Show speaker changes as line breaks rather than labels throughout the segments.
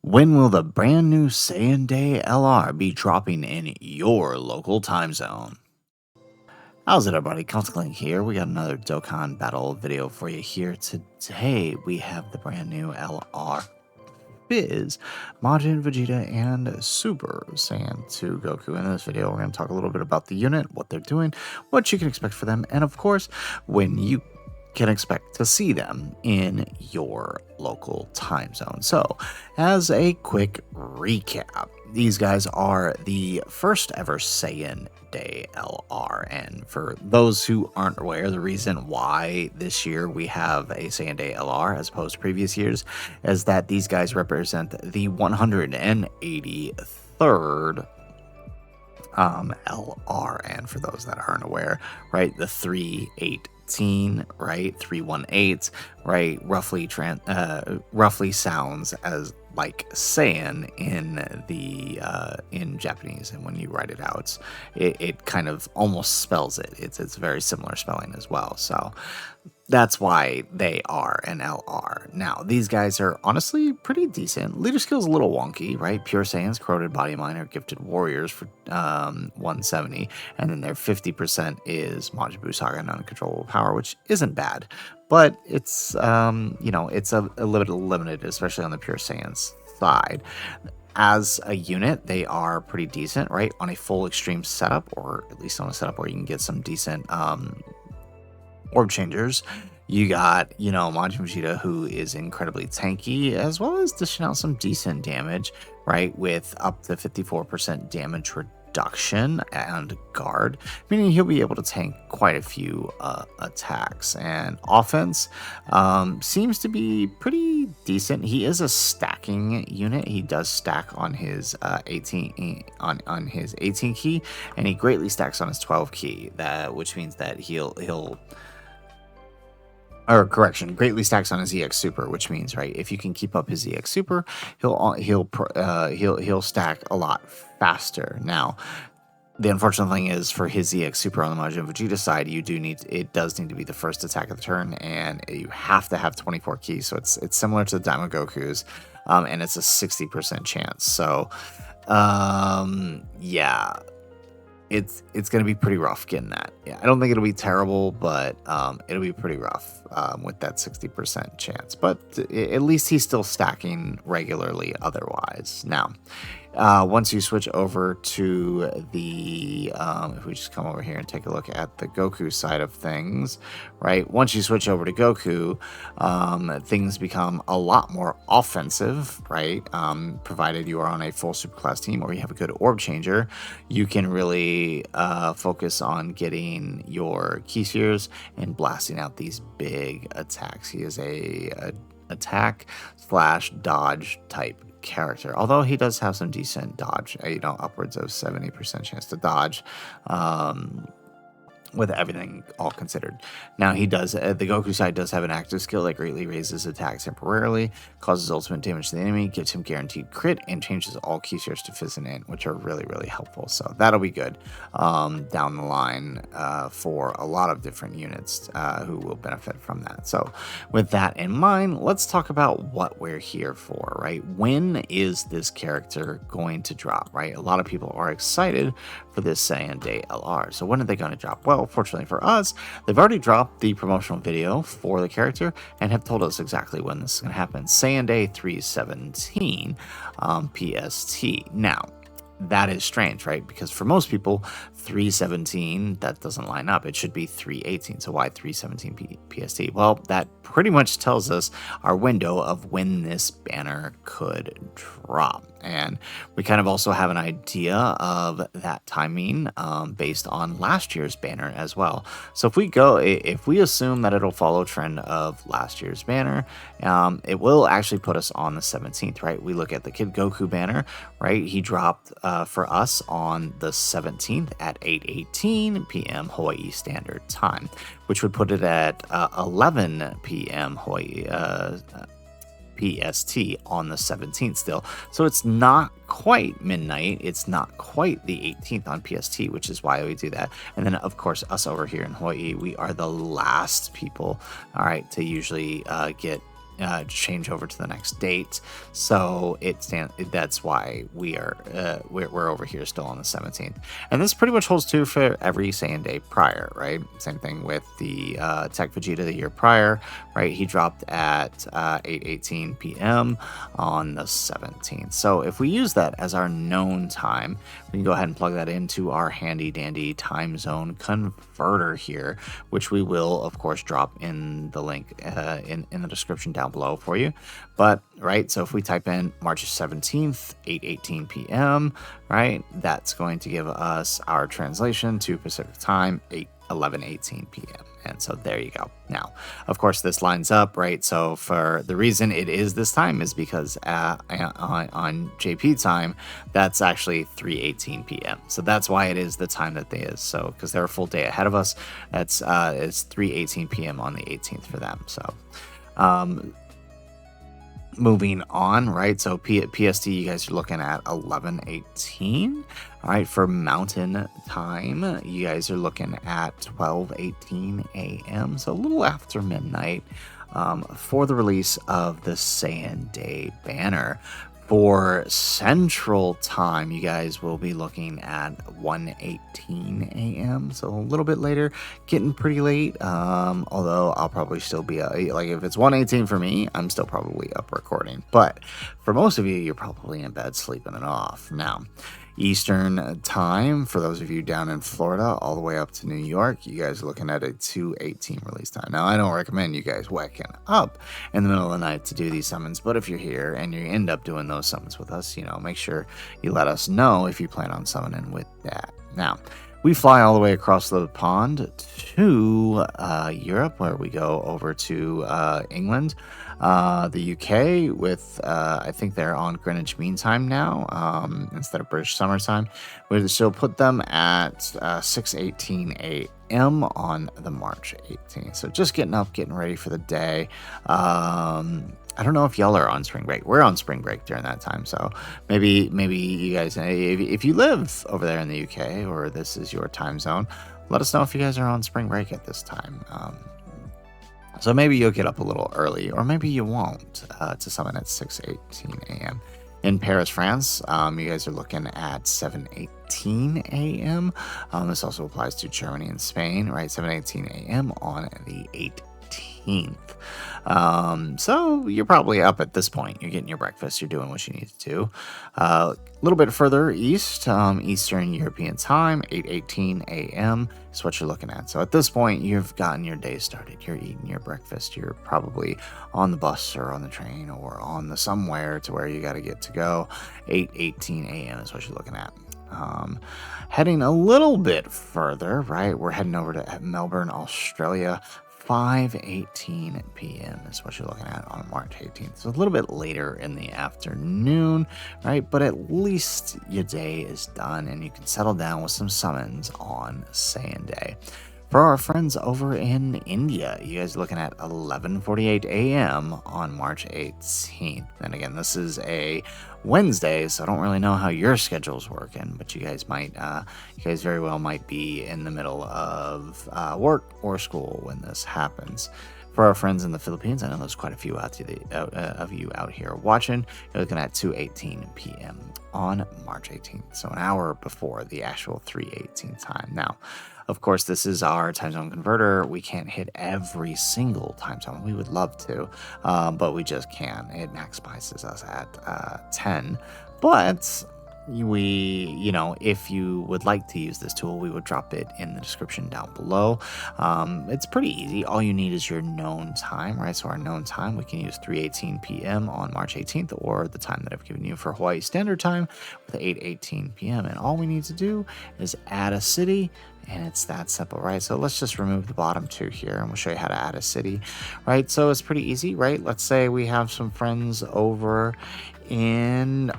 When will the brand new Saiyan Day LR be dropping in your local time zone? How's it, everybody? Clink here. We got another Dokkan Battle video for you here today. We have the brand new LR Fizz, Majin Vegeta, and Super Saiyan 2 Goku. In this video, we're going to talk a little bit about the unit, what they're doing, what you can expect for them, and of course, when you can expect to see them in your local time zone. So, as a quick recap, these guys are the first ever Saiyan Day LR, and for those who aren't aware, the reason why this year we have a Saiyan Day LR as opposed to previous years is that these guys represent the 183rd LR, and for those that aren't aware, right, the 318, right, 318, right, roughly sounds as like Saiyan in Japanese, and when you write it out, it kind of almost spells it. It's very similar spelling as well. So that's why they are an LR. Now, these guys are honestly pretty decent. Leader skill's a little wonky, right? Pure Saiyans, Corroded Body Miner, Gifted Warriors for 170, and then their 50% is Majin Buu Saga and Uncontrollable Power, which isn't bad, but it's it's a little bit limited, especially on the Pure Saiyans side. As a unit, they are pretty decent, right? On a full extreme setup, or at least on a setup where you can get some decent orb changers. You got, Majin Vegeta, who is incredibly tanky, as well as dishing out some decent damage, right? With up to 54% damage reduction and guard, meaning he'll be able to tank quite a few attacks. And offense seems to be pretty decent. He is a stacking unit. He does stack on his 18 on his 18 key, and he greatly stacks on his 12 key. Which means that greatly stacks on his EX Super, which means, right, if you can keep up his EX Super, he'll stack a lot faster. Now, the unfortunate thing is, for his EX Super on the Majin Vegeta side, it does need to be the first attack of the turn, and you have to have 24 keys. So it's similar to the Diamond Goku's, and it's a 60% chance. So, yeah. It's going to be pretty rough getting that. Yeah, I don't think it'll be terrible, but it'll be pretty rough with that 60% chance. But at least he's still stacking regularly otherwise. Now, once you switch over to the, if we just come over here and take a look at the Goku side of things, right? Once you switch over to Goku, things become a lot more offensive, right? Provided you are on a full superclass team or you have a good orb changer, you can really focus on getting your key spheres and blasting out these big attacks. He is a attack / dodge type character, although he does have some decent dodge, upwards of 70% chance to dodge, with everything all considered. Now, he does, the Goku side does have an active skill that greatly raises attacks temporarily, causes ultimate damage to the enemy, gives him guaranteed crit, and changes all key spheres to Fizz and Int, which are really, really helpful. So that'll be good down the line for a lot of different units who will benefit from that. So with that in mind, let's talk about what we're here for, right? When is this character going to drop, right? A lot of people are excited for this Saiyan Day LR. So when are they going to drop? Well, fortunately for us, they've already dropped the promotional video for the character and have told us exactly when this is going to happen. Saiyan Day 317 PST. Now, that is strange, right? Because for most people, 317, that doesn't line up. It should be 318. So why 317 PST? Well, that pretty much tells us our window of when this banner could drop. And we kind of also have an idea of that timing based on last year's banner as well. So if we assume that it'll follow trend of last year's banner, it will actually put us on the 17th, right? We look at the Kid Goku banner, right? He dropped for us on the 17th at 8:18 p.m. Hawaii Standard Time, which would put it at 11 p.m. Hawaii PST on the 17th still. So it's not quite midnight. It's not quite the 18th on PST, which is why we do that. And then, of course, us over here in Hawaii, we are the last people, all right, to usually get change over to the next date. So that's why we're over here still on the 17th. And this pretty much holds true for every Saiyan Day prior, right? Same thing with the Tech Vegeta the year prior, right? He dropped at 8:18 p.m. on the 17th. So if we use that as our known time, we can go ahead and plug that into our handy dandy time zone converter here, which we will of course drop in the link in the description down below for you. But right, so if we type in March 17th 8:18 p.m., right, that's going to give us our translation to Pacific time 11:18 p.m. And so there you go. Now, of course, this lines up, right? So for the reason it is this time is because on JP time, that's actually 3:18 p.m. So that's why it is the time that they is. So because they're a full day ahead of us, that's it's 3:18 p.m. on the 18th for them. So moving on, right? So PST, you guys are looking at 11:18. All right, for Mountain Time, you guys are looking at 12:18 a.m. So a little after midnight for the release of the Saiyan Day Banner. For Central Time, you guys will be looking at 1:18 a.m. So a little bit later, getting pretty late. Although I'll probably still be like if it's 1:18 for me, I'm still probably up recording. But for most of you, you're probably in bed sleeping it off now. Eastern Time, for those of you down in Florida, all the way up to New York, you guys are looking at a 2:18 release time. Now, I don't recommend you guys waking up in the middle of the night to do these summons, but if you're here and you end up doing those summons with us, make sure you let us know if you plan on summoning with that. Now, we fly all the way across the pond to Europe, where we go over to England, the UK with, I think they're on Greenwich Mean Time now, instead of British Summer Time. She'll put them at 6:18 a.m. on the March 18th. So just getting up, getting ready for the day. I don't know if y'all are on spring break. We're on spring break during that time, so maybe you guys, if you live over there in the UK or this is your time zone, let us know if you guys are on spring break at this time. So maybe you'll get up a little early, or maybe you won't, to summon at 6:18 a.m. In Paris, France, you guys are looking at 7:18 a.m. This also applies to Germany and Spain, right? 7:18 a.m. on the 18th. So you're probably up at this point. You're getting your breakfast. You're doing what you need to do. A little bit further east, Eastern European time, 8:18 a.m. is what you're looking at. So at this point, you've gotten your day started. You're eating your breakfast. You're probably on the bus or on the train or on the somewhere to where you got to get to go. 8:18 a.m. is what you're looking at. Heading a little bit further, right? We're heading over to Melbourne, Australia. 5:18 p.m. is what you're looking at on March 18th. So a little bit later in the afternoon, right? But at least your day is done and you can settle down with some summons on Saiyan Day. For our friends over in India, you guys are looking at 11:48 a.m. on March 18th. And again, this is a Wednesday, so I don't really know how your schedule's working, but you guys very well might be in the middle of work or school when this happens. For our friends in the Philippines, I know there's quite a few of you out here watching. You're looking at 2:18 p.m. on March 18th, so an hour before the actual 3:18 time. Now, of course, this is our time zone converter. We can't hit every single time zone. We would love to, but we just can't. It maximizes us at 10. But if you would like to use this tool, we would drop it in the description down below. It's pretty easy. All you need is your known time, right? So our known time, we can use 3:18 p.m. on March 18th, or the time that I've given you for Hawaii Standard Time with 8:18 p.m. And all we need to do is add a city, and it's that simple, right? So let's just remove the bottom two here, and we'll show you how to add a city, right? So it's pretty easy, right? Let's say we have some friends over in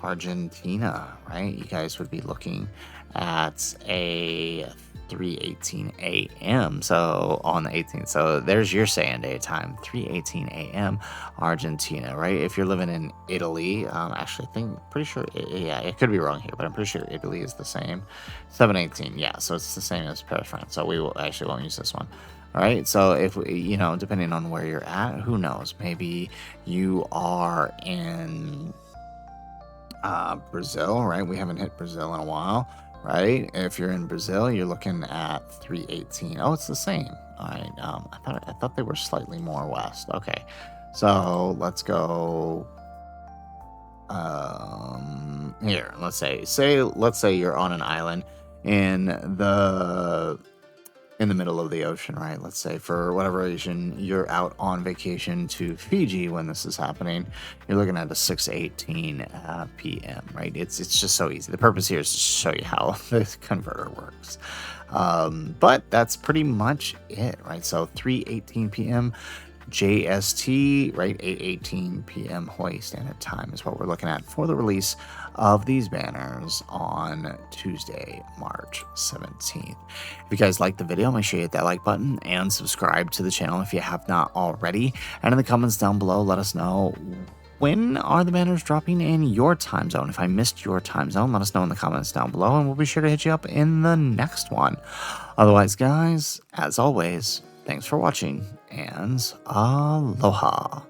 Argentina, right? You guys would be looking at a 3:18 a.m. So on the 18th. So there's your Saiyan Day time, 3:18 a.m. Argentina, right? If you're living in Italy, actually, pretty sure, yeah, it could be wrong here, but I'm pretty sure Italy is the same. 7:18, yeah. So it's the same as Paris, France. So we won't use this one. All right, so if you know, depending on where you're at, who knows? Maybe you are in Brazil, right? We haven't hit Brazil in a while, right? If you're in Brazil, you're looking at 318. Oh, it's the same. All right. I thought they were slightly more west. Okay, so let's go. Here, let's say you're on an island in the middle of the ocean, right? Let's say for whatever reason you're out on vacation to Fiji when this is happening. You're looking at a 6:18 p.m. right? It's just so easy. The purpose here is to show you how this converter works. But that's pretty much it, right? So 3:18 p.m. JST, right? 8:18 p.m. Hawaii Standard Time is what we're looking at for the release of these banners on Tuesday, March 17th. If you guys like the video, make sure you hit that like button and subscribe to the channel if you have not already. And in the comments down below, let us know, when are the banners dropping in your time zone? If I missed your time zone, let us know in the comments down below, and we'll be sure to hit you up in the next one. Otherwise, guys, as always, thanks for watching, and aloha.